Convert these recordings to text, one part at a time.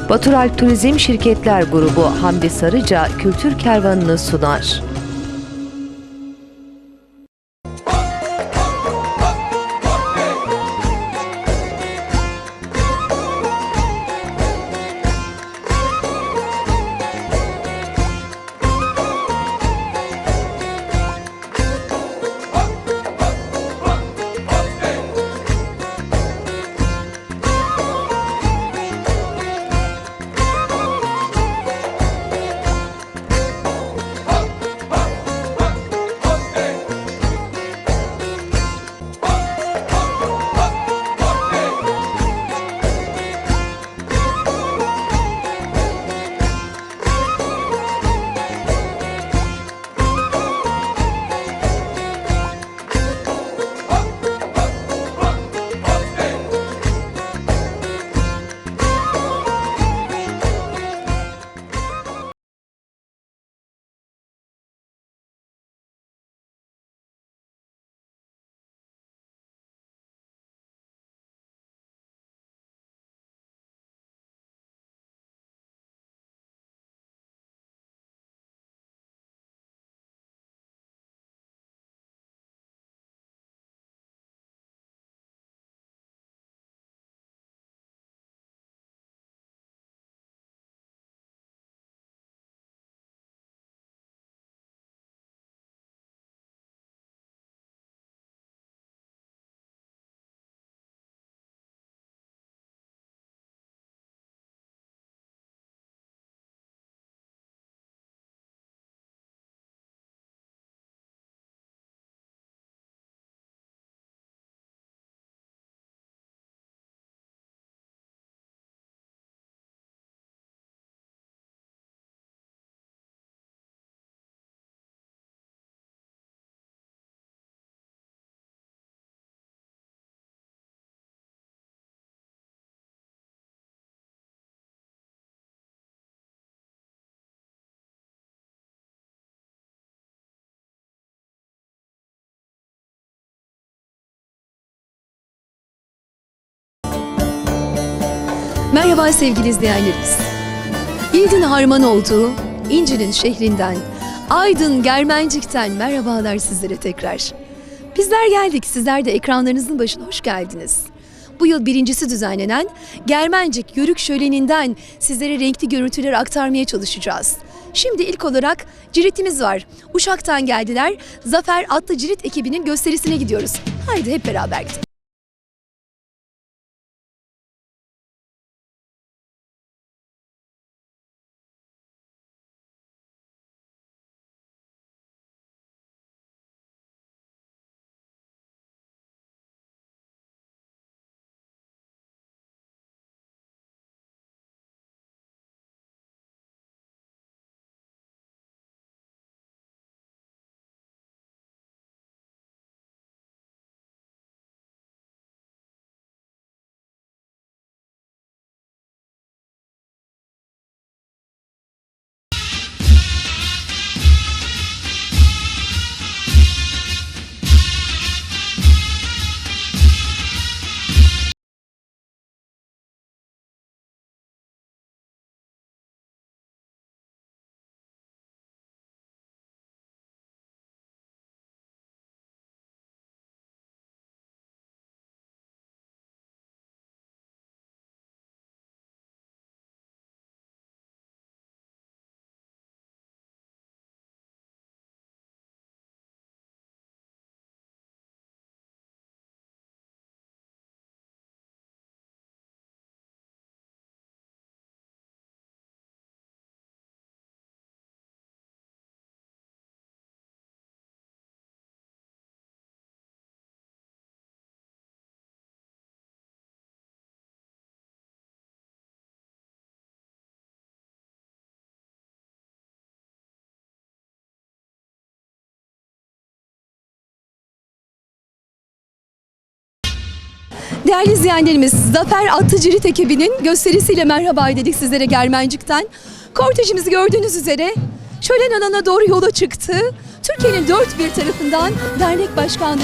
Baturalp Turizm Şirketler Grubu Hamdi Sarıca Kültür Kervanı'nı sunar. Merhaba sevgili izleyenlerimiz. Yiğidin harman olduğu İncil'in şehrinden, Aydın Germencik'ten merhabalar sizlere tekrar. Bizler geldik, sizler de ekranlarınızın başına hoş geldiniz. Bu yıl birincisi düzenlenen Germencik Yörük Şöleni'nden sizlere renkli görüntüler aktarmaya çalışacağız. Şimdi ilk olarak ciritimiz var. Uşak'tan geldiler. Zafer adlı cirit ekibinin gösterisine gidiyoruz. Haydi hep beraber gidelim. Değerli izleyenlerimiz, Zafer adlı cirit ekibinin gösterisiyle merhaba dedik sizlere Germencik'ten. Kortejimizi gördüğünüz üzere şölen alana doğru yola çıktı. Türkiye'nin dört bir tarafından dernek başkanları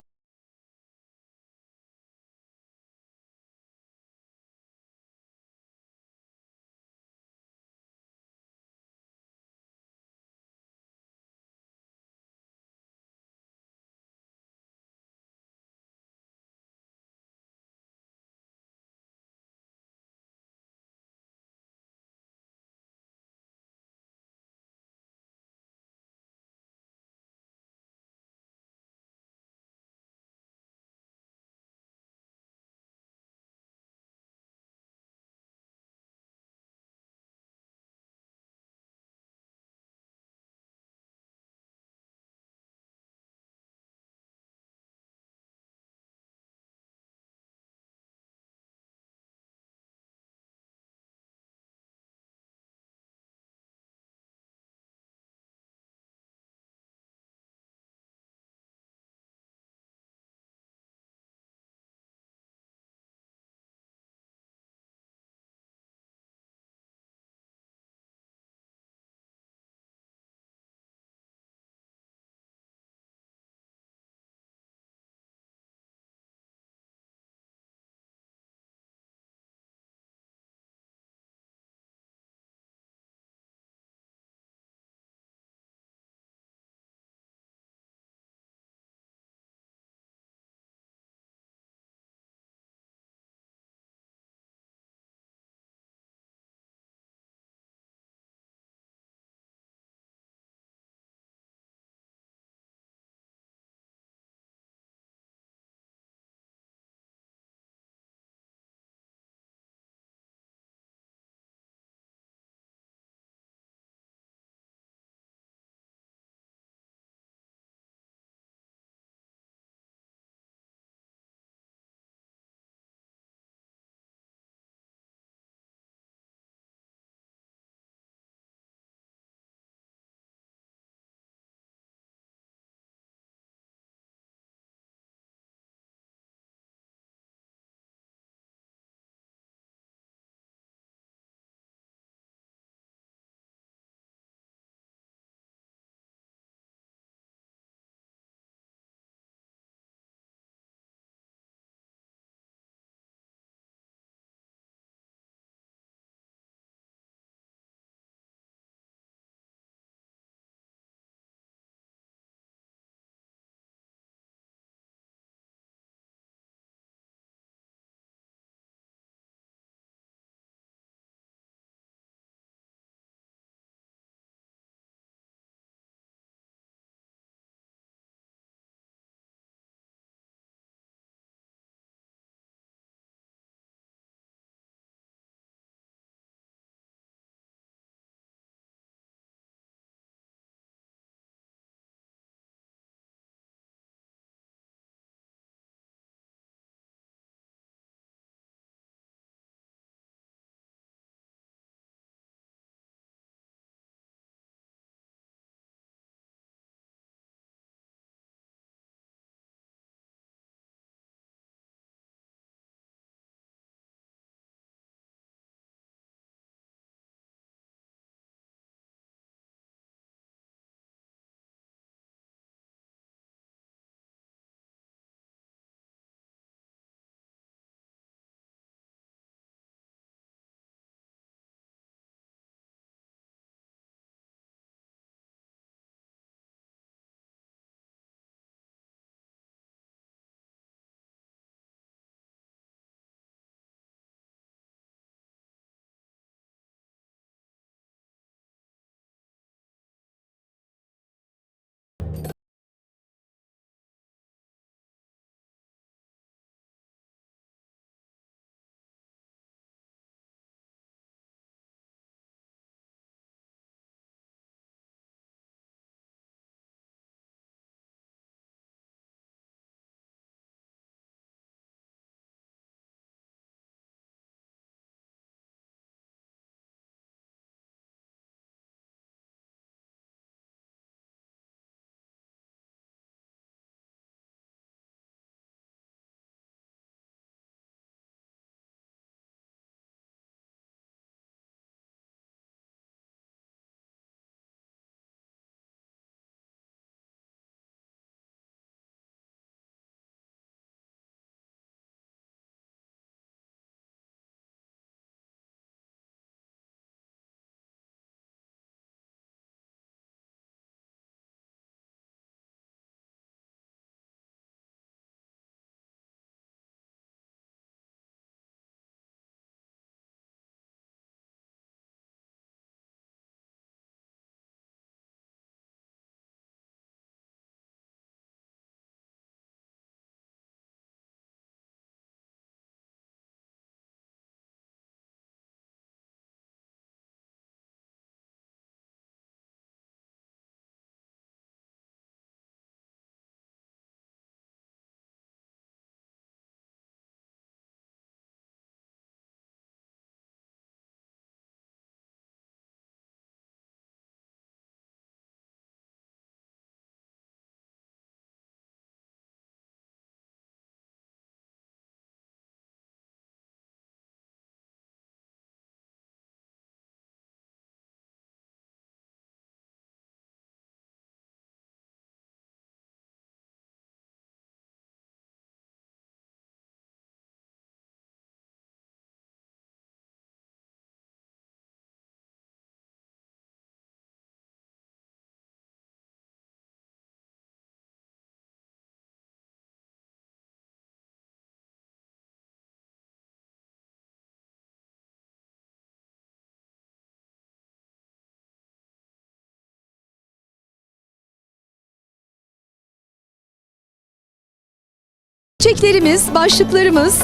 eteklerimiz, başlıklarımız,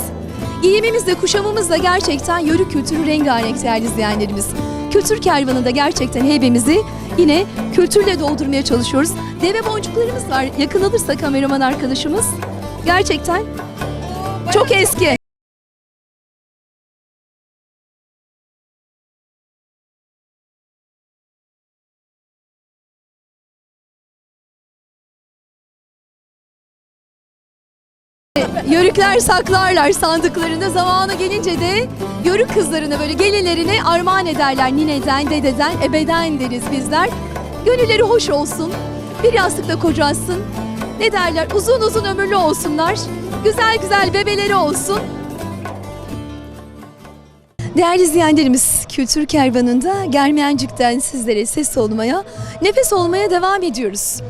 giyimimiz ve kuşamımız da gerçekten Yörük kültürü rengarenk değerli izleyenlerimiz. Kültür kervanında gerçekten heybemizi yine kültürle doldurmaya çalışıyoruz. Deve boncuklarımız var. Yakın alırsa kameraman arkadaşımız. Gerçekten çok eski. Yörükler saklarlar sandıklarında, zamanı gelince de Yörük kızlarına, böyle gelinlerine armağan ederler. Nineden, dededen, ebeden deriz bizler. Gönülleri hoş olsun, bir yastıkla kocasın. Ne derler? Uzun uzun ömürlü olsunlar. Güzel güzel bebeleri olsun. Değerli izleyenlerimiz, Kültür Kervanı'nda Germencik'ten sizlere ses olmaya, nefes olmaya devam ediyoruz.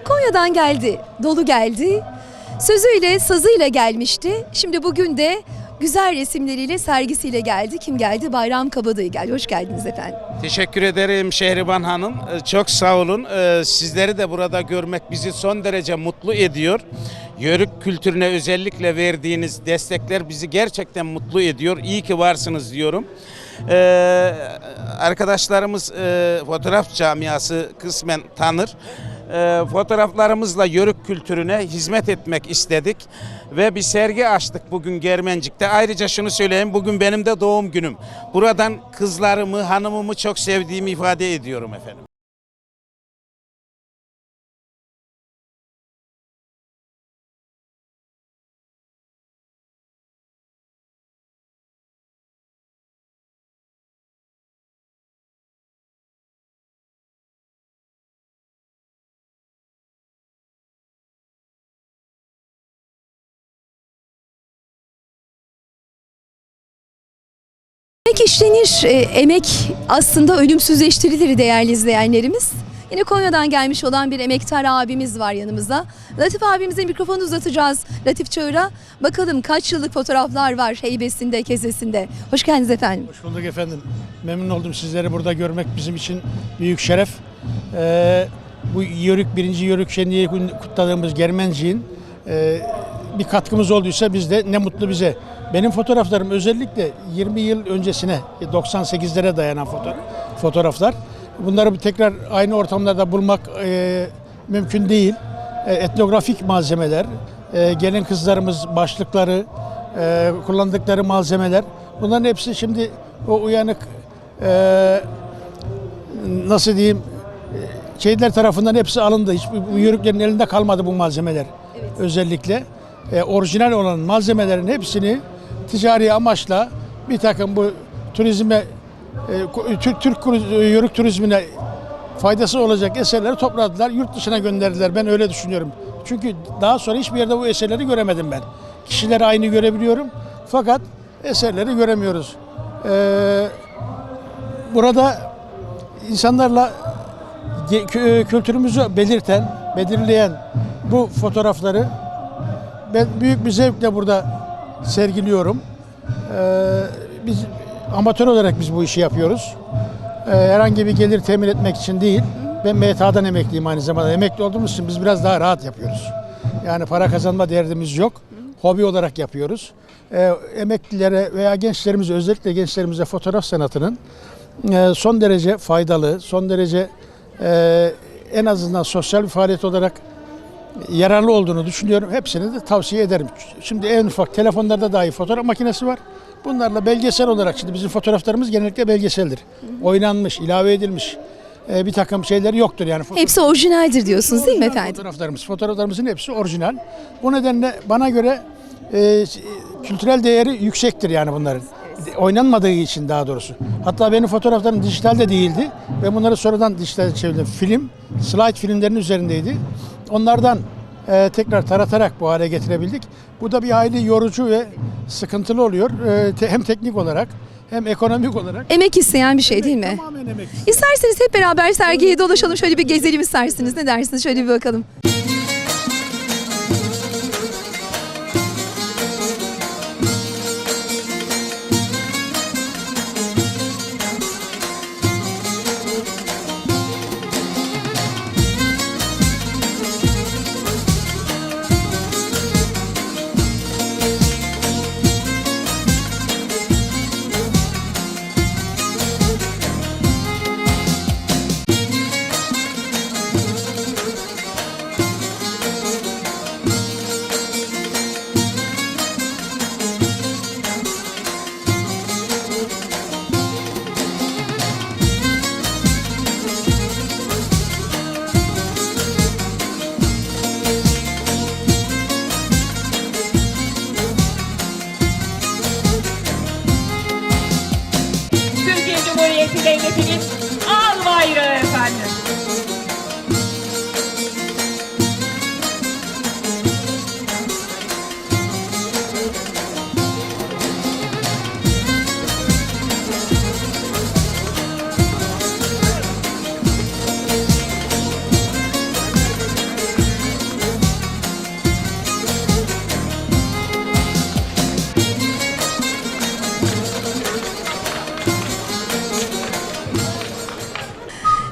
Konya'dan geldi, dolu geldi. Sözüyle, sazıyla gelmişti. Şimdi bugün de güzel resimleriyle, sergisiyle geldi. Kim geldi? Bayram Kabadayı geldi. Hoş geldiniz efendim. Teşekkür ederim Şehriban Hanım. Çok sağ olun. Sizleri de burada görmek bizi son derece mutlu ediyor. Yörük kültürüne özellikle verdiğiniz destekler bizi gerçekten mutlu ediyor. İyi ki varsınız diyorum. Arkadaşlarımız fotoğraf camiası kısmen tanır. Fotoğraflarımızla Yörük kültürüne hizmet etmek istedik ve bir sergi açtık bugün Germencik'te. Ayrıca şunu söyleyeyim, bugün benim de doğum günüm. Buradan kızlarımı, hanımımı çok sevdiğimi ifade ediyorum efendim. Emek işlenir, emek aslında ölümsüzleştirilir değerli izleyenlerimiz. Yine Konya'dan gelmiş olan bir emektar abimiz var yanımızda. Latif abimize mikrofonu uzatacağız. Latif Çağır'a bakalım kaç yıllık fotoğraflar var heybesinde, kesesinde. Hoş geldiniz efendim. Hoş bulduk efendim. Memnun oldum sizleri burada görmek bizim için büyük şeref. Bu birinci Yörük Şenliği kutladığımız Germencik'in bir katkımız olduysa biz de ne mutlu bize. Benim fotoğraflarım özellikle 20 yıl öncesine 98'lere dayanan fotoğraflar. Bunları tekrar aynı ortamlarda bulmak mümkün değil. Etnografik malzemeler, gelin kızlarımız başlıkları, kullandıkları malzemeler. Bunların hepsi şimdi o uyanık nasıl diyeyim şeyler tarafından hepsi alındı. Hiç bu yörüklerin elinde kalmadı bu malzemeler. Evet. Özellikle orijinal olan malzemelerin hepsini ticari amaçla bir takım bu turizme, Türk yörük turizmine faydası olacak eserleri topladılar, yurt dışına gönderdiler. Ben öyle düşünüyorum. Çünkü daha sonra hiçbir yerde bu eserleri göremedim ben. Kişileri aynı görebiliyorum fakat eserleri göremiyoruz. Burada insanlarla kültürümüzü belirleyen bu fotoğrafları ben büyük bir zevkle burada sergiliyorum. Biz amatör olarak biz bu işi yapıyoruz. Herhangi bir gelir temin etmek için değil. Ben MTA'dan emekliyim aynı zamanda. Emekli olduğumuz için biz biraz daha rahat yapıyoruz. Yani para kazanma derdimiz yok. Hobi olarak yapıyoruz. Emeklilere veya gençlerimize, özellikle gençlerimize fotoğraf sanatının son derece faydalı, son derece en azından sosyal bir faaliyet olarak yararlı olduğunu düşünüyorum. Hepsini de tavsiye ederim. Şimdi en ufak telefonlarda dahi fotoğraf makinesi var. Bunlarla belgesel olarak, şimdi bizim fotoğraflarımız genellikle belgeseldir. Oynanmış, ilave edilmiş bir takım şeyler yoktur yani. Hepsi orijinaldir diyorsunuz değil mi efendim? Fotoğraflarımızın hepsi orijinal. Bu nedenle bana göre kültürel değeri yüksektir yani bunların. Oynanmadığı için daha doğrusu. Hatta benim fotoğraflarım dijitalde değildi. Ben bunları sonradan dijitale çevirdim. Slide filmlerinin üzerindeydi. Onlardan tekrar taratarak bu hale getirebildik. Bu da bir hayli yorucu ve sıkıntılı oluyor. Hem teknik olarak hem ekonomik olarak. Emek isteyen bir şey değil mi? Tamamen emek. İsterseniz hep beraber sergiye dolaşalım. Şöyle bir gezelim isterseniz. Ne dersiniz? Şöyle bir bakalım. mahiyetinde iletiniz. Al bayrağı efendim.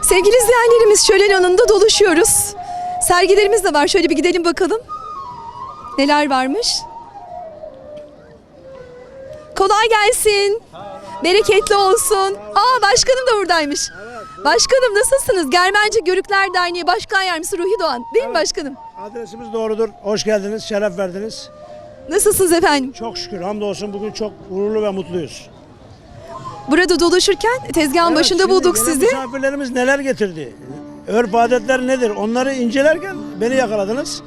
Sevgili izleyenlerimiz, şölen alanında dolaşıyoruz. Sergilerimiz de var. Şöyle bir gidelim bakalım. Neler varmış? Kolay gelsin. Bereketli olsun. Aa, başkanım da buradaymış. Başkanım nasılsınız? Germencik Yörükler Derneği Başkan Yardımcısı Ruhi Doğan. Değil mi başkanım? Adresimiz doğrudur. Hoş geldiniz, şeref verdiniz. Nasılsınız efendim? Çok şükür, hamdolsun bugün çok gururlu ve mutluyuz. Burada dolaşırken tezgahın Evet, başında şimdi bulduk gelen sizi. Misafirlerimiz neler getirdi? Örf adetler nedir? Onları incelerken beni yakaladınız.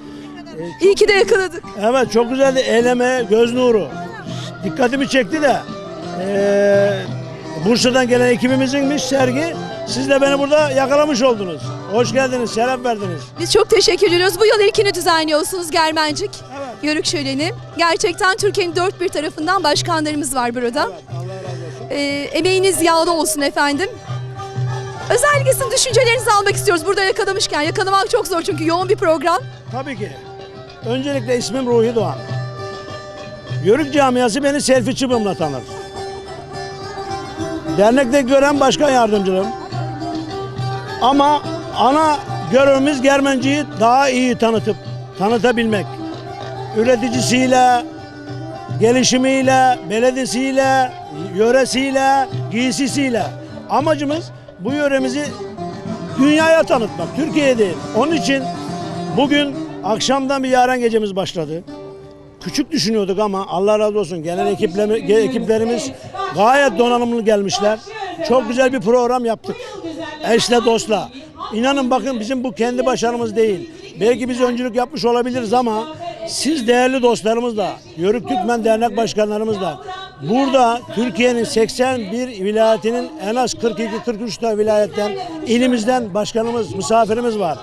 İyi ki de yakaladık. Evet, çok güzeldi. Eyleme, göz nuru. Dikkatimi çekti de Bursa'dan gelen ekibimizinmiş sergi. Siz de beni burada yakalamış oldunuz. Hoş geldiniz, şeref verdiniz. Biz çok teşekkür ediyoruz. Bu yıl ilkini düzenliyorsunuz Germencik. Evet. Yörük şöleni. Gerçekten Türkiye'nin dört bir tarafından başkanlarımız var burada. Evet, Allah razı olsun. Emeğiniz yağlı olsun efendim. Özellikle sizin düşüncelerinizi almak istiyoruz. Burada yakalamışken. Yakalamak çok zor çünkü yoğun bir program. Tabii ki. Öncelikle ismim Ruhi Doğan. Yörük camiası beni selfie çıbımla tanır. Dernekte gören başkan yardımcılığım. Ama ana görevimiz Germenci'yi daha iyi tanıtabilmek. Üreticisiyle, gelişimiyle, belediyesiyle, yöresiyle, giysisiyle. Amacımız bu yöremizi dünyaya tanıtmak, Türkiye'ye değil. Onun için bugün akşamdan bir yaren gecemiz başladı. Küçük düşünüyorduk ama Allah razı olsun gelen ekiplerimiz gayet donanımlı gelmişler. Çok güzel bir program yaptık. Eşle dostla. İnanın bakın bizim bu kendi başarımız değil. Belki biz öncülük yapmış olabiliriz ama siz değerli dostlarımızla, Yörük Türkmen Dernek Başkanlarımızla burada Türkiye'nin 81 vilayetinin en az 42-43 tane vilayetten, ilimizden başkanımız, misafirimiz var.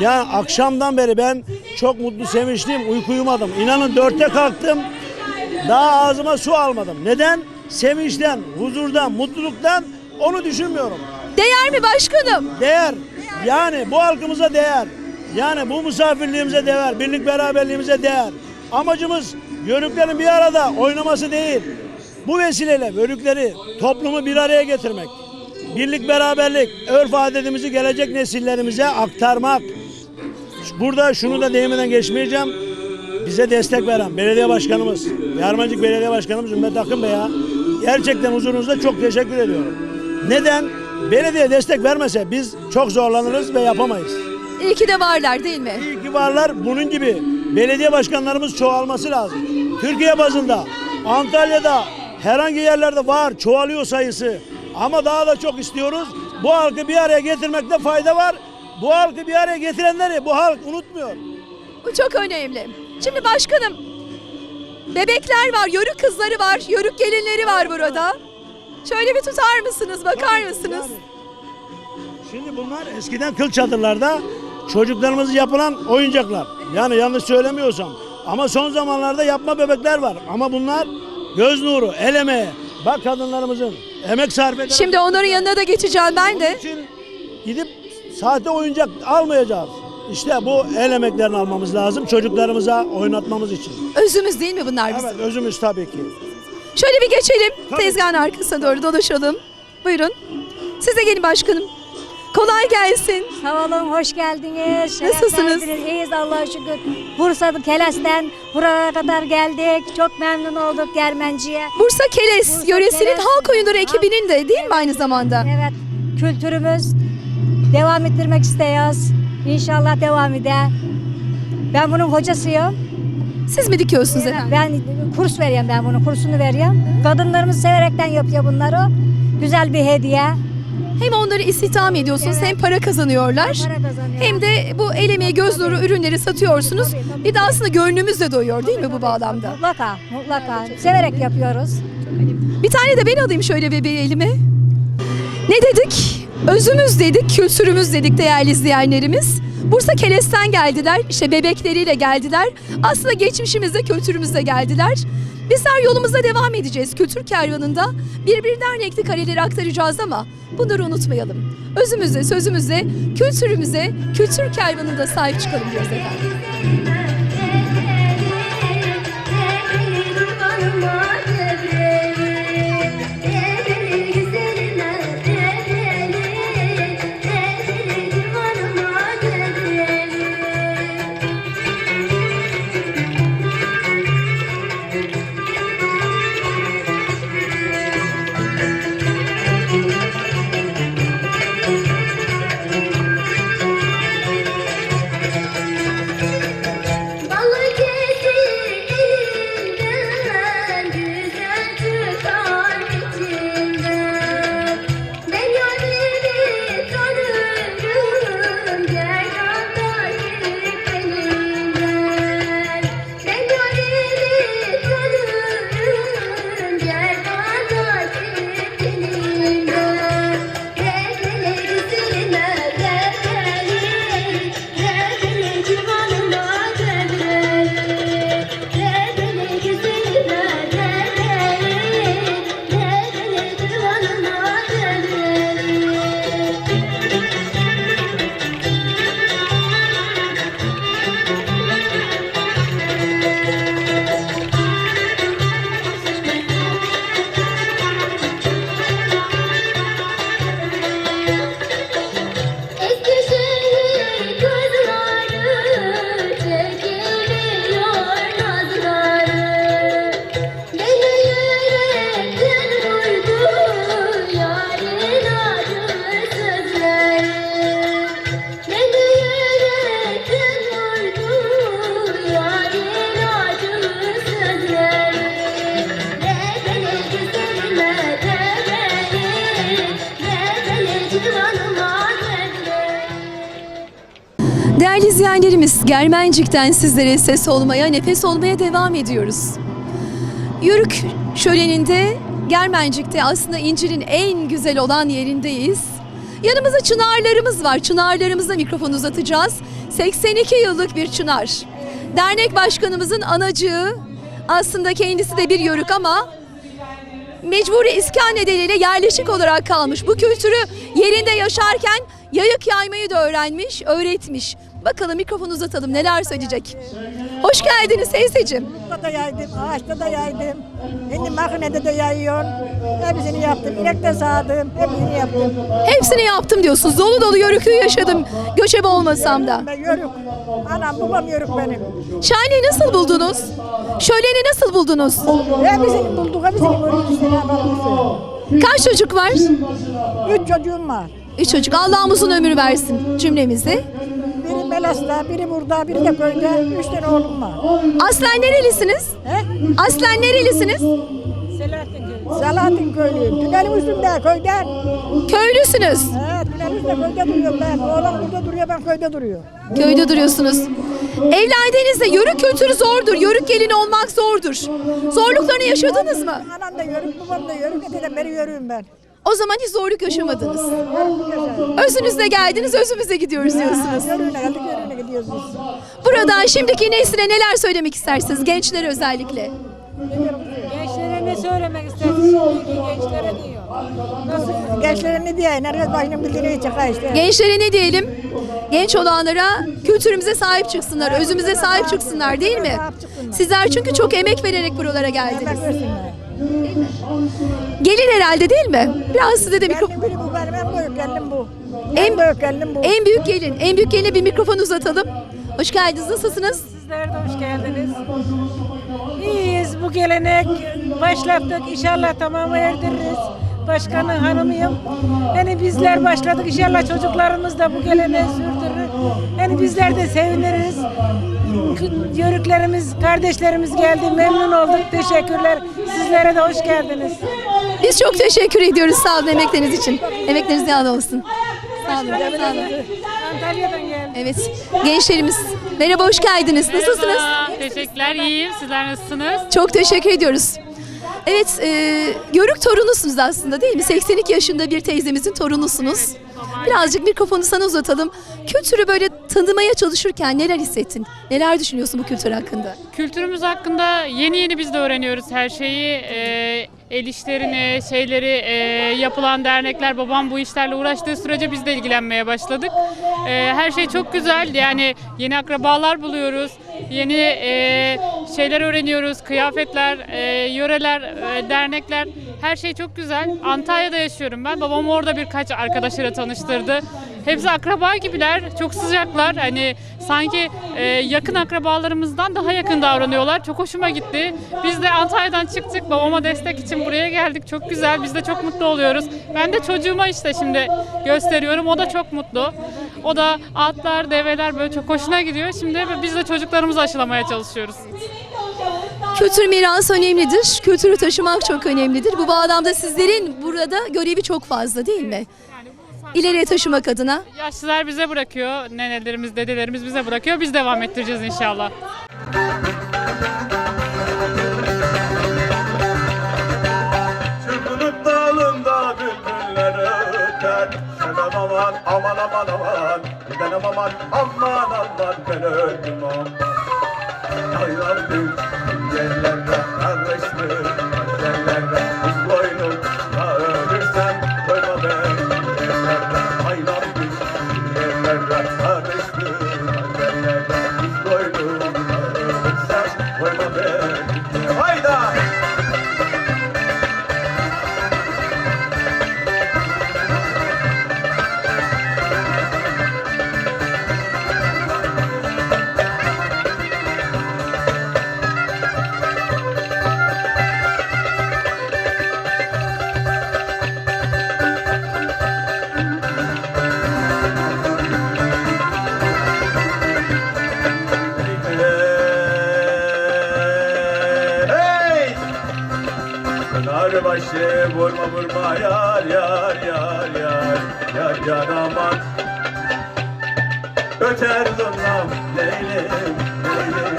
Yani akşamdan beri ben çok mutlu, sevinçliyim, uyku uyumadım. İnanın 4'te kalktım, daha ağzıma su almadım. Neden? Sevinçten, huzurdan, mutluluktan onu düşünmüyorum. Değer mi başkanım? Değer. Yani bu halkımıza değer. Yani bu misafirliğimize değer, birlik beraberliğimize değer. Amacımız Yörüklerin bir arada oynaması değil. Bu vesileyle Yörükleri, toplumu bir araya getirmek. Birlik beraberlik, örf adetimizi gelecek nesillerimize aktarmak. Burada şunu da değinmeden geçmeyeceğim. Bize destek veren belediye başkanımız, Germencik Belediye Başkanımız Ümmet Akın Bey'e gerçekten huzurunuzda çok teşekkür ediyorum. Neden? Belediye destek vermese biz çok zorlanırız ve yapamayız. İyi ki de varlar değil mi? İyi ki varlar. Bunun gibi belediye başkanlarımız çoğalması lazım. Türkiye bazında, Antalya'da, herhangi yerlerde var, çoğalıyor sayısı. Ama daha da çok istiyoruz. Bu halkı bir araya getirmekte fayda var. Bu halkı bir araya getirenleri bu halk unutmuyor. Bu çok önemli. Şimdi başkanım, bebekler var, yörük kızları var, yörük gelinleri var burada. Şöyle bir tutar mısınız, bakar mısınız? Yani, şimdi bunlar eskiden kıl çadırlarda çocuklarımız yapılan oyuncaklar. Yani yanlış söylemiyorsam. Ama son zamanlarda yapma bebekler var. Ama bunlar göz nuru, el emeği. Bak kadınlarımızın emek sarf eden. Şimdi onların yanına da geçeceğim ben de. Onun için gidip sahte oyuncak almayacağız. İşte bu el emeklerini almamız lazım çocuklarımıza oynatmamız için. Özümüz değil mi bunlar bizim? Evet, özümüz tabii ki. Şöyle bir geçelim. Tabii. Tezgahın arkasına doğru dolaşalım. Buyurun. Siz de gelin başkanım. Kolay gelsin. Sağ olun, hoş geldiniz. Şeref Nasılsınız? verdiniz. İyiyiz Allah'a şükür. Bursa'da Keles'ten buraya kadar geldik. Çok memnun olduk Germenci'ye. Bursa Keles Bursa yöresinin Keles. halk oyunları ekibinin de değil mi aynı zamanda? Evet, kültürümüz devam ettirmek istiyoruz. İnşallah devam eder. Ben bunun hocasıyım. Siz mi dikiyorsunuz efendim? Ben kurs veriyorum, ben bunun kursunu veriyorum. Kadınlarımız severekten yapıyor bunları. Güzel bir hediye. Hem onları istihdam ediyorsunuz Evet. hem para kazanıyorlar. Para kazanıyor. Hem de bu el emeği göz nuru ürünleri satıyorsunuz. Tabii, tabii. Bir de aslında gönlümüz de doyuyor değil mi bu bağlamda? Mutlaka, mutlaka. Severek yapıyoruz. Bir tane de ben alayım şöyle bebeği elime. Ne dedik? Özümüz dedik, kültürümüz dedik değerli izleyenlerimiz. Bursa Keles'ten geldiler, işte bebekleriyle geldiler. Aslında geçmişimizde, kültürümüzde geldiler. Bizler yolumuza devam edeceğiz. Kültür kervanında birbirinden renkli kareleri aktaracağız ama bunları unutmayalım. Özümüze, sözümüze, kültürümüze, kültür kervanında sahip çıkalım diyoruz efendim. Değerli izleyenlerimiz, Germencik'ten sizlere ses olmaya, nefes olmaya devam ediyoruz. Yörük şöleninde Germencik'te aslında İncir'in en güzel olan yerindeyiz. Yanımızda çınarlarımız var. Çınarlarımıza mikrofon uzatacağız. 82 yıllık bir çınar. Dernek başkanımızın anacığı, aslında kendisi de bir yörük ama mecburi iskan nedeniyle yerleşik olarak kalmış. Bu kültürü yerinde yaşarken yayık yaymayı da öğrenmiş, öğretmiş. Bakalım mikrofonu uzatalım, neler söyleyecek. Hoş geldiniz teyzeciğim. Burada da yaydım, ağaçta da yaydım. Şimdi makinede de yayıyorum. Hepsini yaptım. İnekte sağdım. Hepsini yaptım. Hepsini yaptım diyorsunuz. Dolu dolu yörüklüğü yaşadım. Göçebe olmasam da. Ben yörük. Anam babam yörük benim. Şahaneyi nasıl buldunuz? Şöleni nasıl buldunuz? Hepsini bulduk. Hepsini yörük işte ne yapalım. Kaç çocuk var? 3 çocuğum var. 3 çocuk. Allah uzun ömür versin cümlemize. Biri Melas'ta, biri burada, biri de köyde. 3 tane oğlum var. Aslen nerelisiniz? He? Aslen nerelisiniz? Salahattin köylüyüm. Tünelin üstünde köyden. Köylüsünüz. He, tünelin üstünde köyde duruyorum ben. Oğlan burada duruyor, ben köyde duruyorum. Köyde duruyorsunuz. Evlendiğinizde yörük kültürü zordur. Yörük gelini olmak zordur. Zorluklarını yaşadınız mı? Anam da yörük, babam da yörük. Öteden beri yörüğüm ben. O zaman hiç zorluk yaşamadınız. Özünüzle geldiniz, özümüze gidiyoruz diyorsunuz. Yörüğüne geldik, yörüğüne gidiyoruz biz. Buradan şimdiki nesile neler söylemek istersiniz? Gençlere özellikle. Gençlere ne söylemek istersin? Şimdiki gençlere diyor. Nasıl? Gençlere ne diyeyim? Herkes başının bildiğini çıkar işte. Gençlere ne diyelim? Genç olanlara kültürümüze sahip çıksınlar, özümüze sahip çıksınlar değil mi? Sizler çünkü çok emek vererek buralara geldiniz. Emek versinler. Gelin herhalde değil mi? Biraz size de mikrofon... Gelin biri bu benim, en büyük gelinim bu. En- En büyük gelinim bu. En büyük gelin, en büyük geline bir mikrofon uzatalım. Hoş geldiniz, nasılsınız? Sizler de hoş geldiniz. İyiyiz, bu gelenek başlattık. İnşallah tamamı erdiririz. Başkanın hanımıyım. Yani bizler başladık. İnşallah çocuklarımız da bu geleneği sürdürür. Yani bizler de seviniriz. Yörüklerimiz, kardeşlerimiz geldi. Memnun olduk. Teşekkürler. Sizlere de hoş geldiniz. Biz çok teşekkür ediyoruz sağ olun emekleriniz için. Emekleriniz yağlı olsun. Sağ olun, sağ olun. Antalya'dan geldim. Evet, gençlerimiz. Merhaba, hoş geldiniz. Nasılsınız? Teşekkürler, iyiyim. Sizler nasılsınız? Çok teşekkür ediyoruz. Evet, Yörük torunusunuz aslında değil mi? 82 yaşında bir teyzemizin torunusunuz. Birazcık mikrofonu sana uzatalım. Kültürü böyle tanımaya çalışırken neler hissettin? Neler düşünüyorsun bu kültür hakkında? Kültürümüz hakkında yeni biz de öğreniyoruz her şeyi. El işlerini, yapılan dernekler, babam bu işlerle uğraştığı sürece biz de ilgilenmeye başladık. Her şey çok güzel. Yani yeni akrabalar buluyoruz. Yeni şeyler öğreniyoruz. Kıyafetler, yöreler, dernekler. Her şey çok güzel. Antalya'da yaşıyorum ben. Babam orada birkaç arkadaşıyla tanıştırdı. Hepsi akraba gibiler, çok sıcaklar. Hani sanki yakın akrabalarımızdan daha yakın davranıyorlar. Çok hoşuma gitti. Biz de Antalya'dan çıktık, babama destek için buraya geldik. Çok güzel, biz de çok mutlu oluyoruz. Ben de çocuğuma işte şimdi gösteriyorum, o da çok mutlu. O da atlar, develer böyle çok hoşuna gidiyor. Şimdi biz de çocuklarımızı aşılamaya çalışıyoruz. Kültür mirası önemlidir, kültürü taşımak çok önemlidir. Bu bağlamda sizlerin burada görevi çok fazla değil mi? İleriye taşımak adına. Yaşlılar bize bırakıyor, nenelerimiz, dedelerimiz bize bırakıyor. Biz devam ettireceğiz inşallah. Çırpınıp dalında bülbüller öter. Senem aman aman aman aman. Gidenem aman aman aman. Ben öldüm aman. Hayrandım yerlerde kardeşlik. Yerlerde biz boynumda ölürsem koyma beni. Yerlerde hayrandım yerlerde kardeşlik. Yerlerde biz boynumda ölürsem koyma beni. Hayda! Başı vurma yar yar aman. Öter zurnam leylim aman.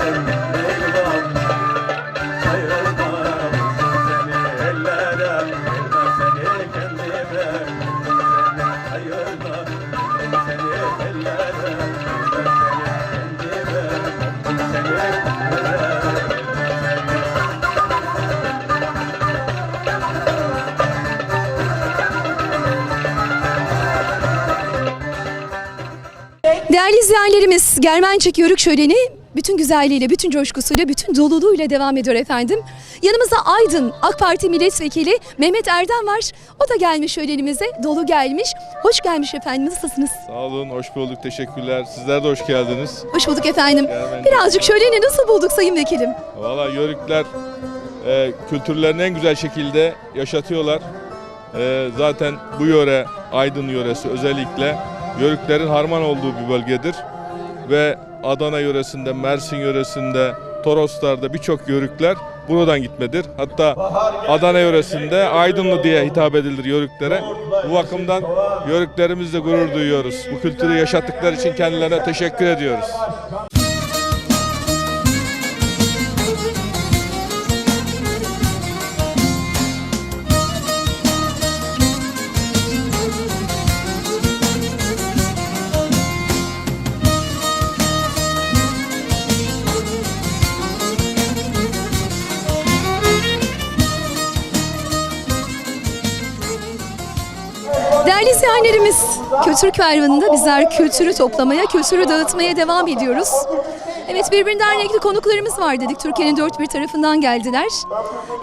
Ayrılmam seni ellerden, vermem seni kendime. Seni ayırmam seni ellerden, vermem seni kendime. Seni ellerden. Değerli izleyenlerimiz, Germencik Yörük Şöleni bütün güzelliğiyle, bütün coşkusuyla, bütün doluluğuyla devam ediyor efendim. Yanımızda Aydın AK Parti Milletvekili Mehmet Erdem var. O da gelmiş şölenimize, dolu gelmiş. Hoş gelmiş efendim, nasılsınız? Sağ olun, hoş bulduk, teşekkürler. Sizler de hoş geldiniz. Hoş bulduk efendim. Birazcık şöleni nasıl bulduk Sayın Vekilim? Valla Yörükler kültürlerini en güzel şekilde yaşatıyorlar. Zaten bu yöre, Aydın yöresi özellikle Yörüklerin harman olduğu bir bölgedir. Ve Adana yöresinde, Mersin yöresinde, Toroslar'da birçok Yörükler buradan gitmedir. Hatta Adana yöresinde Aydınlı diye hitap edilir Yörüklere. Bu bakımdan Yörüklerimizle gurur duyuyoruz. Bu kültürü yaşattıkları için kendilerine teşekkür ediyoruz. Değerli izleyenlerimiz, Kültür Kervanı'nda bizler kültürü toplamaya, kültürü dağıtmaya devam ediyoruz. Evet, birbirinden renkli konuklarımız var dedik. Türkiye'nin dört bir tarafından geldiler.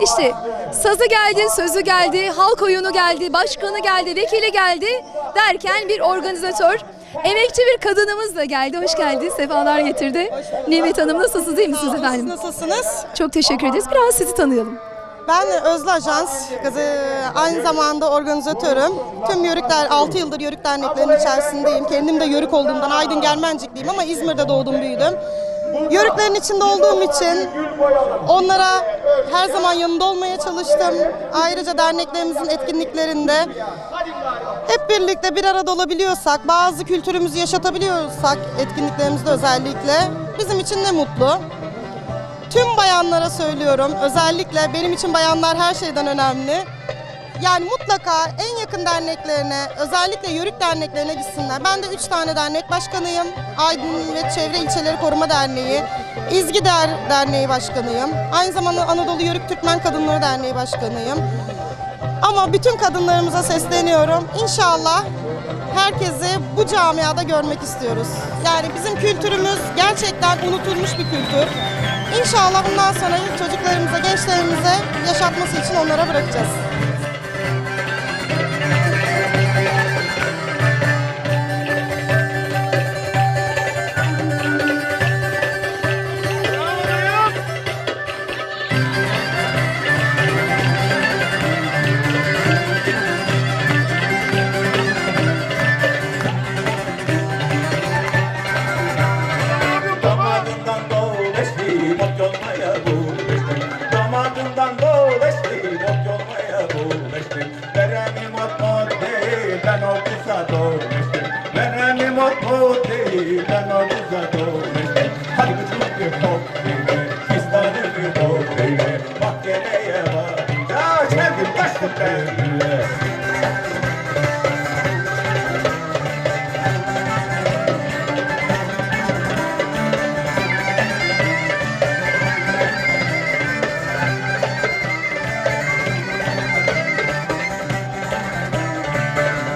İşte sazı geldi, sözü geldi, halk oyunu geldi, başkanı geldi, vekili geldi derken bir organizatör, emekçi bir kadınımız da geldi. Hoş geldiniz, sefalar getirdi. Nimet Hanım, nasılsınız, iyi misiniz efendim? Nasılsınız? Çok teşekkür ederiz. Biraz sizi tanıyalım. Ben Özlü Ajans, aynı zamanda organizatörüm. Tüm Yörükler, 6 yıldır Yörük derneklerinin içerisindeyim. Kendim de Yörük olduğumdan Aydın Germencikliyim ama İzmir'de doğdum, büyüdüm. Yörüklerin içinde olduğum için onlara her zaman yanında olmaya çalıştım. Ayrıca derneklerimizin etkinliklerinde hep birlikte bir arada olabiliyorsak, bazı kültürümüzü yaşatabiliyorsak etkinliklerimizde özellikle bizim için ne mutlu. tüm bayanlara söylüyorum. Özellikle benim için bayanlar her şeyden önemli. Yani mutlaka en yakın derneklerine, özellikle yörük derneklerine gitsinler. Ben de 3 tane dernek başkanıyım. Aydın ve Çevre İlçeleri Koruma Derneği, İzgider Derneği Başkanıyım. Aynı zamanda Anadolu Yörük Türkmen Kadınları Derneği Başkanıyım. Ama bütün kadınlarımıza sesleniyorum. İnşallah herkesi bu camiada görmek istiyoruz. Yani bizim kültürümüz gerçekten unutulmuş bir kültür. İnşallah bundan sonra çocuklarımıza, gençlerimize yaşatması için onlara bırakacağız. Damadından dolaştı, bok yolmaya bulaştı. Damadından dolaştı, bok yolmaya bulaştı. Vereni mot mot değil, ben o kıza dolaştım. Vereni mot mot değil, ben o kıza dolaştım. Hadi küçük bir hop değil, fistanı bir hop değil. Bak geleye bakınca çeldim taştım ben bile.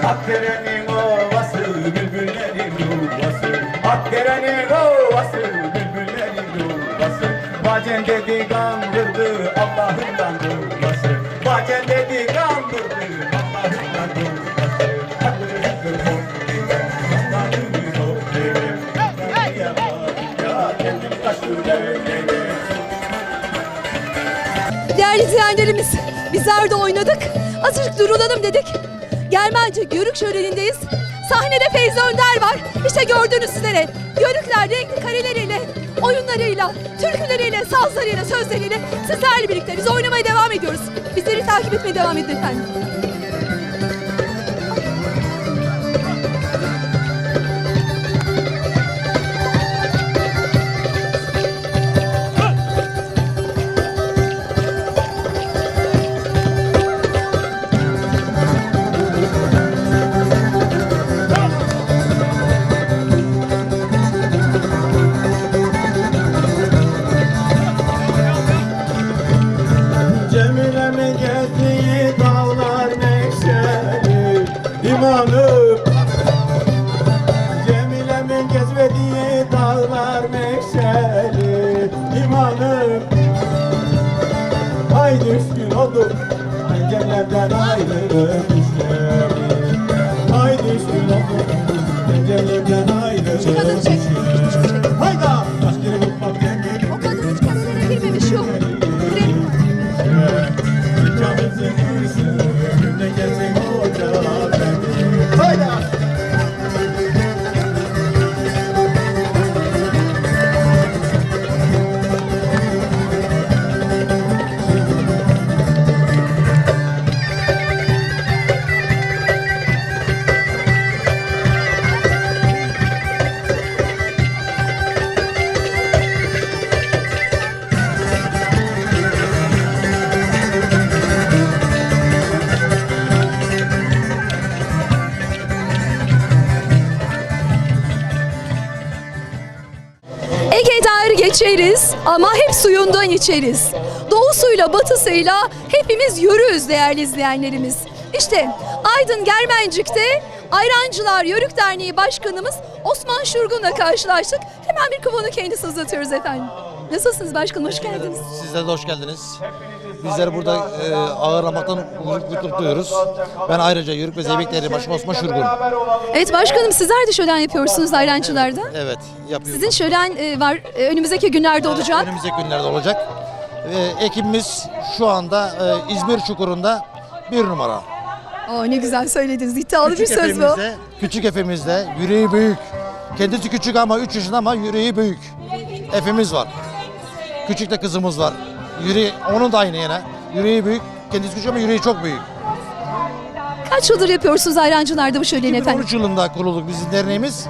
Akderenin ovası, bülbüllerin yuvası. Akderenin ovası, bülbüllerin yuvası. Bacen dedi kandırdı, Allah'ından durması. Bacen dedi kandırdı, Allah'ından durması. Hakkını korkuyla, Allah'ını korkuyla. Ya kendim kaçtı Değerli izleyenlerimiz, bizler de oynadık. Azıcık durulalım dedik. Germencik Yörük şölenindeyiz. Sahnede Feyza Önder var. İşte gördüğünüz üzere Yörükler renkli kareleriyle, oyunlarıyla, türküleriyle, sazlarıyla, sözleriyle sizlerle birlikte biz oynamaya devam ediyoruz. Bizleri takip etmeye devam edin efendim. Cemile'min gezdiği dağlar neşeli limanı. Cemile'min gezmediği dağlar neşeli limanı. Ay düşkün oldum pencerelerden ayrı düşlerim. Ay düşkün oldum pencerelerden ayrı düşlerim. Hayda! Başkiri mutfak yengi. O kadın hiç kameraya girmemiş yok. Geçeriz ama hep suyundan içeriz. Doğusuyla batısıyla hepimiz yürüyüz değerli izleyenlerimiz. İşte Aydın Germencik'te Ayrancılar Yörük Derneği Başkanımız Osman Şurgun'la karşılaştık. Hemen mikrofonu kendisi uzatıyoruz efendim. Nasılsınız başkanım? Hoş geldiniz. Sizler de hoş geldiniz. Bizleri burada ağırlamaktan mutluluk duyuyoruz. Ben ayrıca Yörük ve Zeybek Derneği Başkanı Osman Şurgun. Evet başkanım, sizler de şölen yapıyorsunuz Ayrancılar'da. Evet, yapıyoruz. Sizin şölen var, önümüzdeki günlerde olacak. Önümüzdeki günlerde olacak. Ekibimiz şu anda İzmir Çukuru'nda 1 numara. Ne güzel söylediniz. İddialı bir söz bu. Küçük Efemiz'de yüreği büyük. Kendisi küçük ama 3 yaşında ama yüreği büyük. Efemiz var. Küçük de kızımız var. Yüreği, onun da aynı yine. Yüreği büyük. Kendisi küçük ama yüreği çok büyük. Kaç yıldır yapıyorsunuz Ayrancılar'da bu şöleni efendim? 2013 yılında kurulduk bizim derneğimiz.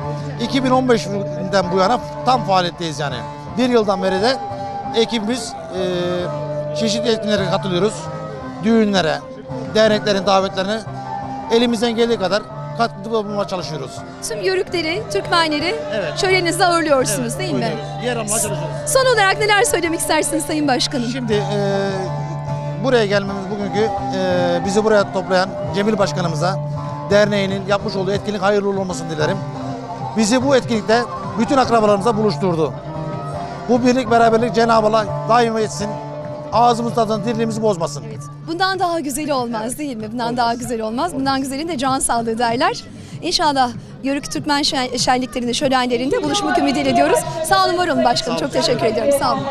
2015'den bu yana tam faaliyetteyiz yani. Bir yıldan beri de ekibimiz çeşitli etkinliklere katılıyoruz. Düğünlere, derneklerin davetlerine elimizden geldiği kadar katkıda bulunmaya çalışıyoruz. Tüm Yörükleri, Türkmenleri şölenizde ağırlıyorsunuz değil mi? Yer almaya çalışıyoruz. Son olarak neler söylemek istersiniz Sayın Başkanım? Şimdi buraya gelmemiz bugünkü bizi buraya toplayan Cemil Başkanımıza derneğinin yapmış olduğu etkinlik hayırlı uğurlu olmasını dilerim. Bizi bu etkinlikte bütün akrabalarımıza buluşturdu. Bu birlik beraberlik Cenab-ı Allah daim etsin. Ağzımız tadını, dirliğimizi bozmasın. Evet. Bundan daha güzeli olmaz değil mi? Bundan daha güzel olmaz. Bundan güzelin de can sağlığı derler. İnşallah Yörük Türkmen şenliklerinde, şölenlerinde buluşmak ümidiyle ediyoruz. Sağ olun, var olun başkanım. Çok teşekkür ediyorum. Sağ olun.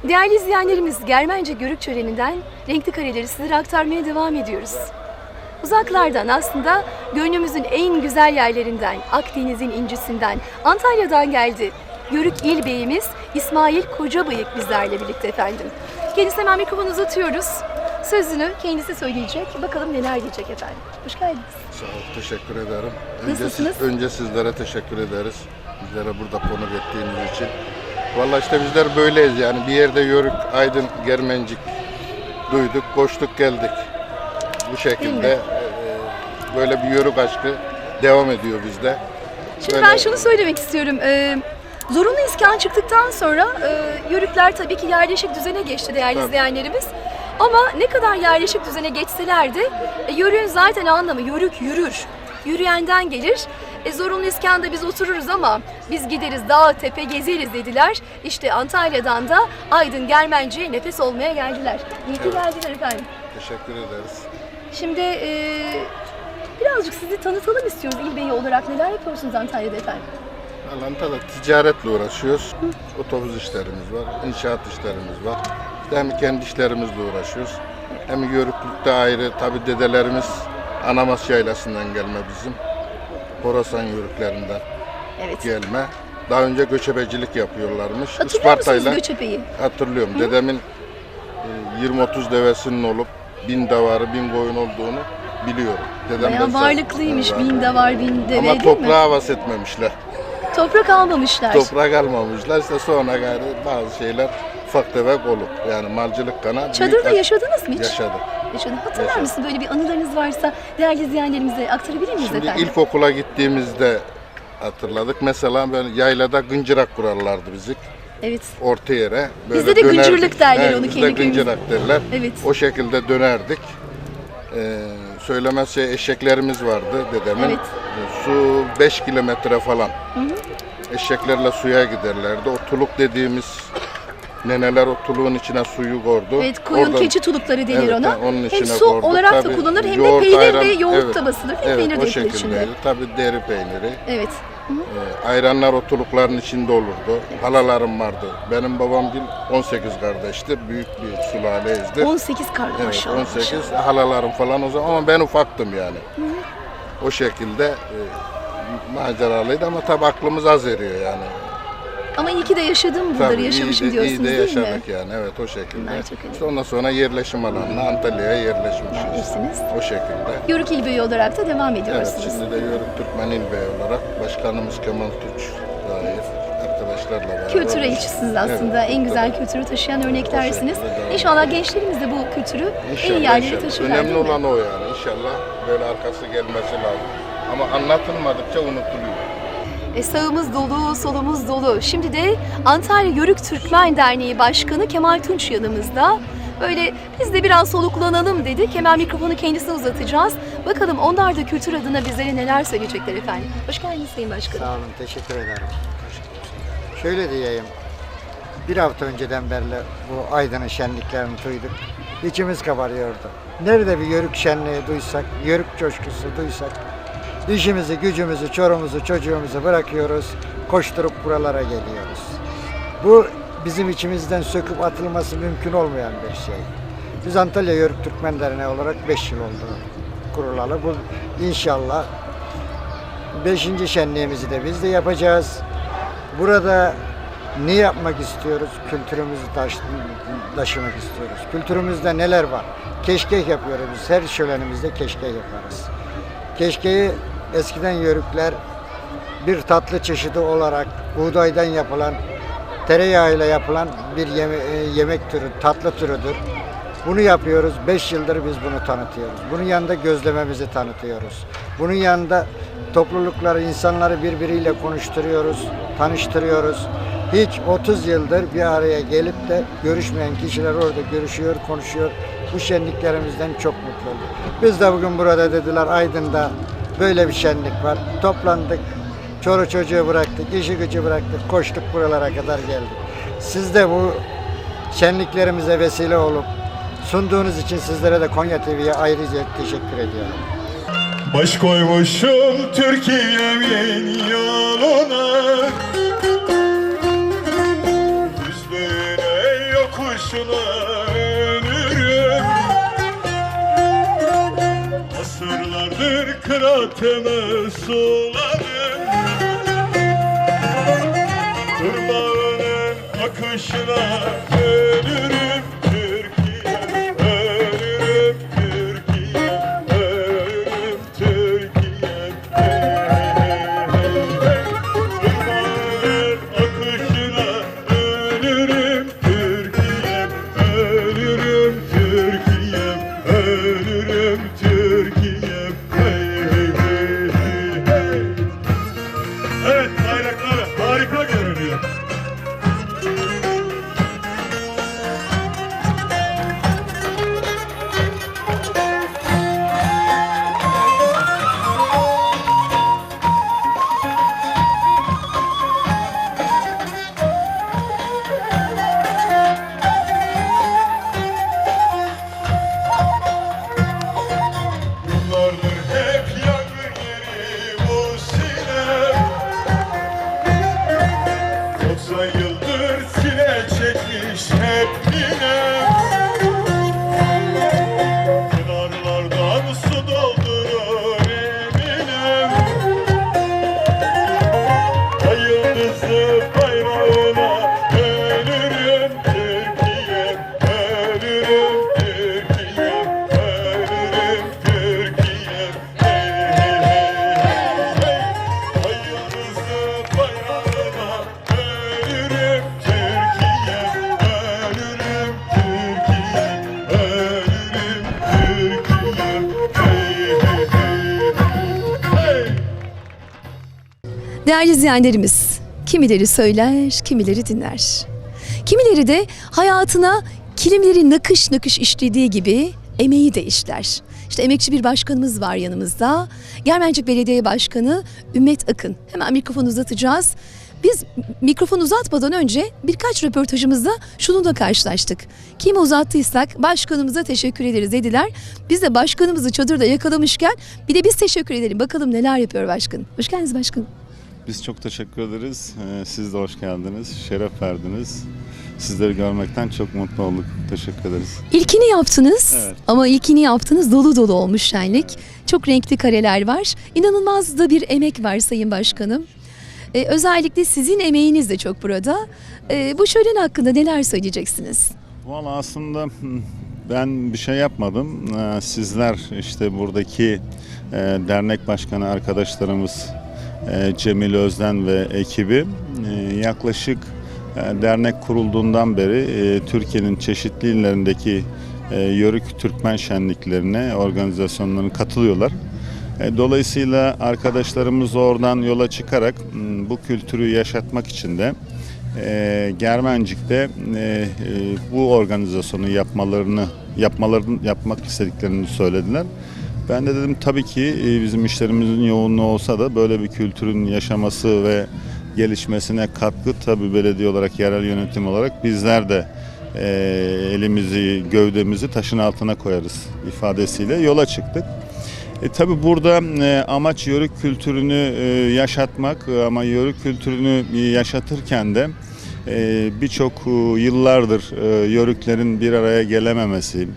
Değerli izleyenlerimiz, Germencik Yörük Töreni'nden renkli kareleri sizlere aktarmaya devam ediyoruz. Uzaklardan aslında gönlümüzün en güzel yerlerinden, Akdeniz'in incisinden, Antalya'dan geldi. Yörük İl Beyimiz İsmail Kocabıyık bizlerle birlikte efendim. Kendisine hemen mikrofonu uzatıyoruz. Sözünü kendisi söyleyecek. Bakalım neler diyecek efendim. Hoş geldiniz. Sağ ol, teşekkür ederim. Nasılsınız? Önce sizlere teşekkür ederiz. Bizlere burada konuk ettiğiniz için. Vallahi işte bizler böyleyiz yani. Bir yerde Yörük, Aydın, Germencik duyduk, koştuk geldik. Bu şekilde böyle bir Yörük aşkı devam ediyor bizde. Şimdi ben şunu söylemek istiyorum. Zorunlu iskan çıktıktan sonra Yörükler tabii ki yerleşik düzene geçti değerli izleyenlerimiz. Ama ne kadar yerleşik düzene geçseler de Yörük'ün zaten anlamı Yörük yürür. Yürüyenden gelir. Zorunlu iskanda biz otururuz ama biz gideriz dağ tepe gezeriz dediler. İşte Antalya'dan da Aydın Germencik'e nefes olmaya geldiler. İyi ki geldiler efendim. Teşekkür ederiz. Şimdi birazcık sizi tanıtalım istiyoruz il beyi olarak. Neler yapıyorsunuz Antalya'da efendim? Antalya'da ticaretle uğraşıyoruz. Otobüs işlerimiz var, inşaat işlerimiz var. İşte hem kendi işlerimizle uğraşıyoruz. Hem Yörüklükte ayrı, tabi dedelerimiz Anamas Yaylası'ndan gelme bizim. Horasan Yörüklerinden gelme. Daha önce göçebecilik yapıyorlarmış. Hatırlıyor musunuz göçebeyi? Hatırlıyorum. Dedemin 20-30 devesinin olup 1000 davarı, 1000 koyun olduğunu biliyorum. Bayağı varlıklıymış. 1000 davar, 1000 deve ama değil mi? toprağa havas etmemişler. Toprak almamışlar. Toprak almamışlar. İşte sonra gayrı bazı şeyler ufak tefek olur. Yani malcılık kana. Çadırda yaşadınız mı hiç? Yaşadık. Hatırlar mısın? Böyle bir anılarınız varsa değerli izleyenlerimize aktarabilir miyiz Şimdi efendim? ilkokula gittiğimizde hatırladık. Mesela böyle yaylada gıncırak kurarlardı bizi. Evet. Orta yere. Böyle Bizde de dönerdik. gıncırlık derler onu bizde kendi köyümüzde. gıncırak derler. Evet. O şekilde dönerdik. Söylemez eşeklerimiz vardı dedemin. Evet. Su 5 kilometre falan. Eşeklerle suya giderlerdi. O tuluk dediğimiz neneler o tuluğun içine suyu koydu. Evet, koyun keçi tulukları denir ona. Onun Hem içine su koyduk. olarak da Tabii, kullanılır hem de yoğurt, peynir ayran, ve yoğurt da basılır. Hem peynir de o yapılır içinde. şekildeydi. Tabii deri peyniri. Evet. Ayranlar o tulukların içinde olurdu. Halalarım vardı. Benim babam 18 kardeşti. Büyük bir sülaleyizdi. 18 kardeş Evet, maşallah. 18 halalarım falan o zaman ama ben ufaktım yani. O şekilde maceralıydı ama tabii aklımız az eriyor yani. Ama iyi ki de yaşadım buraları, yaşamışım diyorsunuz iyi de değil mi? yaşadık yani evet o şekilde. Bunlar çok önemli. İşte ondan sonra yerleşim alanına Antalya'ya yerleşmişiz. Yerleştiniz. O şekilde. Yörük il beyi olarak da devam Evet ediyorsunuz. şimdi de Yörük Türkmen İl Bey olarak başkanımız Kemal Tuç dair arkadaşlarla beraber. Kültür elçisiniz aslında. Evet, en güzel tabii. kültürü taşıyan örneklersiniz. O şekilde devam İnşallah gençlerimiz de bu kültürü en iyi yerlere taşırlar. Önemli değil mi? olan o yani. İnşallah böyle arkası gelmesi lazım. Ama anlatılmadıkça unutuluyor. Sağımız dolu, solumuz dolu. Şimdi de Antalya Yörük Türkmen Derneği Başkanı Kemal Tunç yanımızda. Böyle biz de biraz soluklanalım dedik. Hemen mikrofonu kendisine uzatacağız. Bakalım onlar da kültür adına bizlere neler söyleyecekler efendim. Hoş geldiniz Sayın Başkanım. Sağ olun, teşekkür ederim. Şöyle diyeyim, bir hafta önceden beri bu Aydın'ın şenliklerini duyduk. İçimiz kabarıyordu. Nerede bir Yörük şenliği duysak, Yörük coşkusu duysak, işimizi, gücümüzü, çorumuzu, çocuğumuzu bırakıyoruz, koşturup buralara geliyoruz. Bu bizim içimizden söküp atılması mümkün olmayan bir şey. Biz Antalya Yörük Türkmen Derneği olarak 5 yıl oldu kurulalı. Bu inşallah 5. şenliğimizi de biz de yapacağız. Burada ne yapmak istiyoruz? Kültürümüzü taşımak istiyoruz. Kültürümüzde neler var? Keşkek yapıyoruz biz. Her şölenimizde keşkek yaparız. Keşkeği eskiden Yörükler bir tatlı çeşidi olarak buğdaydan yapılan, tereyağıyla yapılan bir yemek türü, tatlı türüdür. Bunu yapıyoruz. 5 yıldır biz bunu tanıtıyoruz. Bunun yanında gözlememizi tanıtıyoruz. Bunun yanında toplulukları, insanları birbiriyle konuşturuyoruz, tanıştırıyoruz. Hiç 30 yıldır bir araya gelip de görüşmeyen kişiler orada görüşüyor, konuşuyor. Bu şenliklerimizden çok mutlu olduk. Biz de bugün burada dediler Aydın'da böyle bir şenlik var. Toplandık, çoluk çocuğu bıraktık, işi gücü bıraktık, koştuk buralara kadar geldik. Siz de bu şenliklerimize vesile olup sunduğunuz için sizlere de Konya TV'ye ayrıca teşekkür ediyorum. Baş koymuşum Türkiye'min yoluna, düzlüğüne yokuşuna ölürüm. Asırlardır kıraateme suladım, Irmağının akışına ölürüm. Değerli izleyenlerimiz, kimileri söyler, kimileri dinler. Kimileri de hayatına kilimleri nakış nakış işlediği gibi emeği de işler. İşte emekçi bir başkanımız var yanımızda. Germencik Belediye Başkanı Ümmet Akın. Hemen mikrofonu uzatacağız. Biz mikrofonu uzatmadan önce birkaç röportajımızda şununla karşılaştık. Kime uzattıysak başkanımıza teşekkür ederiz dediler. Biz de başkanımızı çadırda yakalamışken bir de biz teşekkür edelim. Bakalım neler yapıyor başkanım. Hoş geldiniz başkanım. Biz çok teşekkür ederiz. Siz de hoş geldiniz. Şeref verdiniz. Sizleri görmekten çok mutlu olduk. Teşekkür ederiz. İlkini yaptınız, Evet. ama ilkini yaptınız dolu dolu olmuş şenlik. Çok renkli kareler var. İnanılmaz da bir emek var Sayın Başkanım. Özellikle sizin emeğiniz de çok burada. Bu şölen hakkında neler söyleyeceksiniz? Valla aslında ben bir şey yapmadım. Sizler işte buradaki dernek başkanı arkadaşlarımız Cemil Özden ve ekibi yaklaşık dernek kurulduğundan beri Türkiye'nin çeşitli illerindeki Yörük Türkmen şenliklerine, organizasyonlarına katılıyorlar. Dolayısıyla arkadaşlarımız oradan yola çıkarak bu kültürü yaşatmak için de Germencik'te bu organizasyonu yapmak istediklerini söylediler. Ben de dedim tabii ki bizim işlerimizin yoğunluğu olsa da böyle bir kültürün yaşaması ve gelişmesine katkı tabii belediye olarak, yerel yönetim olarak bizler de elimizi, gövdemizi taşın altına koyarız ifadesiyle yola çıktık. Tabii burada amaç Yörük kültürünü yaşatmak, ama Yörük kültürünü yaşatırken de birçok yıllardır Yörüklerin bir araya gelememesi,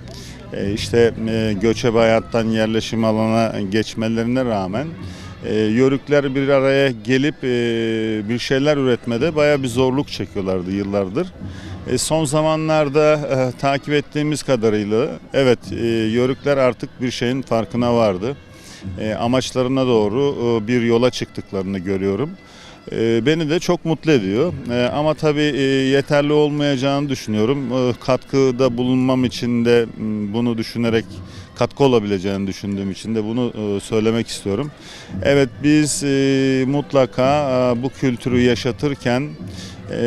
işte göçebe hayattan yerleşim alana geçmelerine rağmen Yörükler bir araya gelip bir şeyler üretmede bayağı bir zorluk çekiyorlardı yıllardır. Son zamanlarda takip ettiğimiz kadarıyla evet Yörükler artık bir şeyin farkına vardı. Amaçlarına doğru bir yola çıktıklarını görüyorum. Beni de çok mutlu ediyor. Ama tabii yeterli olmayacağını düşünüyorum. Katkıda bulunmam için de bunu düşünerek, katkı olabileceğini düşündüğüm için de bunu söylemek istiyorum. Evet, biz mutlaka bu kültürü yaşatırken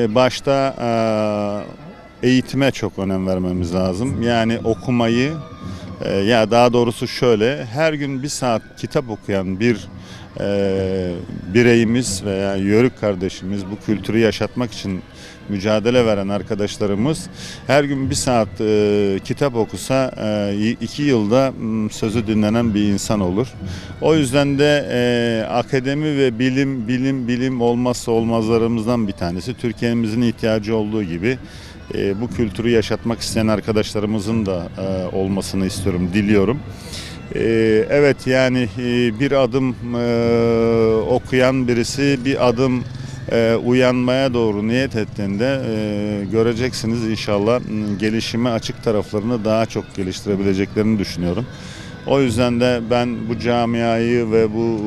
başta eğitime çok önem vermemiz lazım. Yani okumayı, ya daha doğrusu şöyle, her gün bir saat kitap okuyan bir bireyimiz veya Yörük kardeşimiz, bu kültürü yaşatmak için mücadele veren arkadaşlarımız her gün bir saat kitap okusa 2 yılda sözü dinlenen bir insan olur. O yüzden de akademi ve bilim olmazsa olmazlarımızdan bir tanesi. Türkiye'mizin ihtiyacı olduğu gibi bu kültürü yaşatmak isteyen arkadaşlarımızın da olmasını istiyorum, diliyorum. Evet, yani bir adım okuyan birisi bir adım uyanmaya doğru niyet ettiğinde göreceksiniz inşallah gelişime açık taraflarını daha çok geliştirebileceklerini düşünüyorum. O yüzden de ben bu camiayı ve bu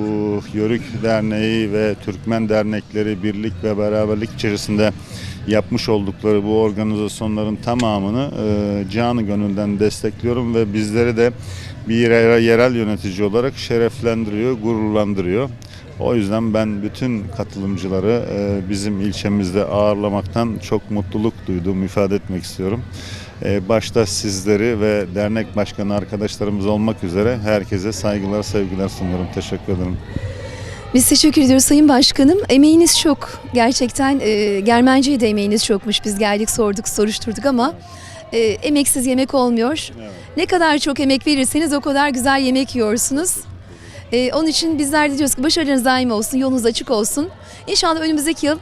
Yörük Derneği ve Türkmen dernekleri birlik ve beraberlik içerisinde yapmış oldukları bu organizasyonların tamamını canı gönülden destekliyorum ve bizleri de bir yerel yönetici olarak şereflendiriyor, gururlandırıyor. O yüzden ben bütün katılımcıları bizim ilçemizde ağırlamaktan çok mutluluk duyduğumu ifade etmek istiyorum. Başta sizleri ve dernek başkanı arkadaşlarımız olmak üzere herkese saygılar, sevgiler sunuyorum. Teşekkür ederim. Biz teşekkür ediyoruz Sayın Başkanım. Emeğiniz çok. Gerçekten Germenci'ye de emeğiniz çokmuş. Biz geldik, sorduk, soruşturduk ama emeksiz yemek olmuyor. Evet. Ne kadar çok emek verirseniz o kadar güzel yemek yiyorsunuz. Onun için bizler de diyoruz ki başarılarınız daim olsun, yolunuz açık olsun. İnşallah önümüzdeki yıl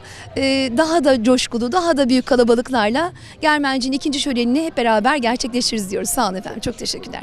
daha da coşkulu, daha da büyük kalabalıklarla Germenci'nin ikinci şölenini hep beraber gerçekleştiririz diyoruz. Sağ olun efendim, çok teşekkürler.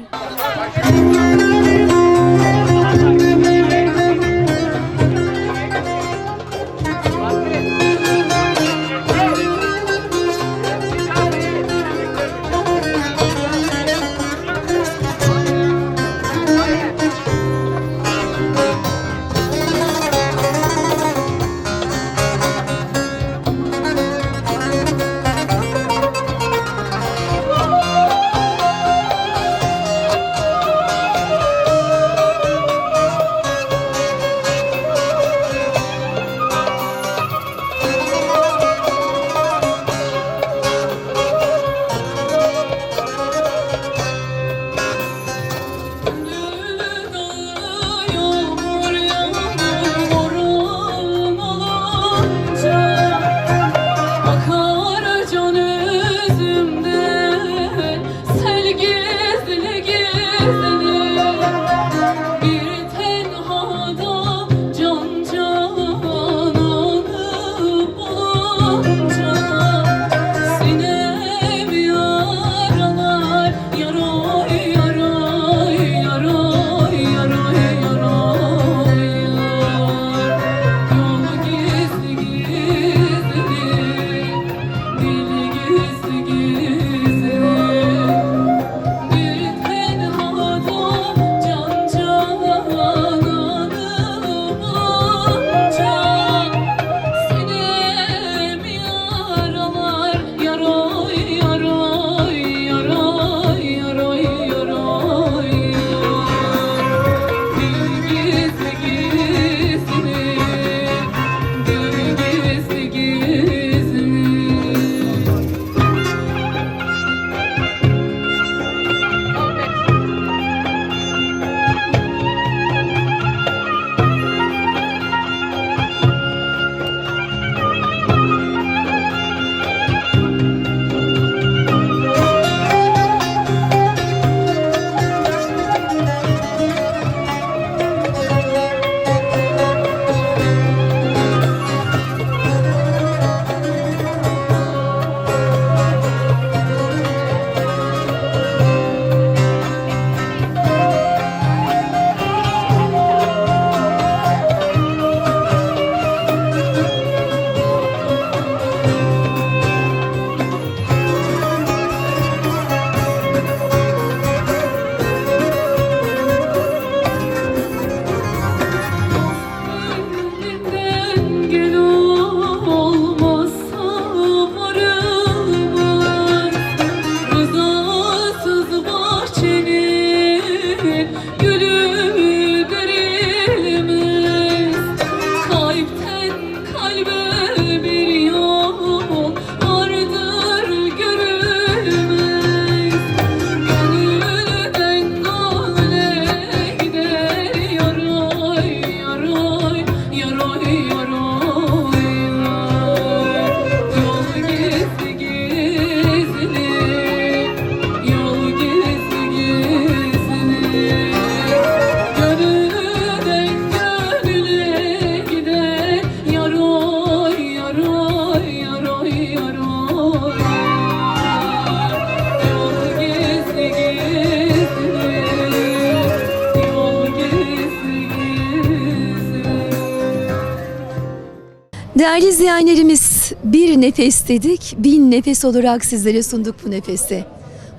Değerli izleyenlerimiz, bir nefes dedik, 1000 nefes olarak sizlere sunduk bu nefesi.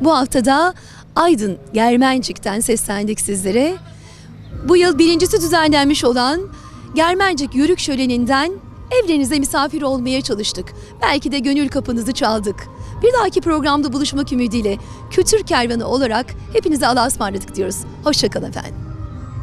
Bu haftada Aydın Germencik'ten seslendik sizlere. Bu yıl birincisi düzenlenmiş olan Germencik Yörük Şöleni'nden evlerinize misafir olmaya çalıştık. Belki de gönül kapınızı çaldık. Bir dahaki programda buluşmak ümidiyle Kültür Kervanı olarak hepinize Allah'a ısmarladık diyoruz. Hoşça kalın efendim.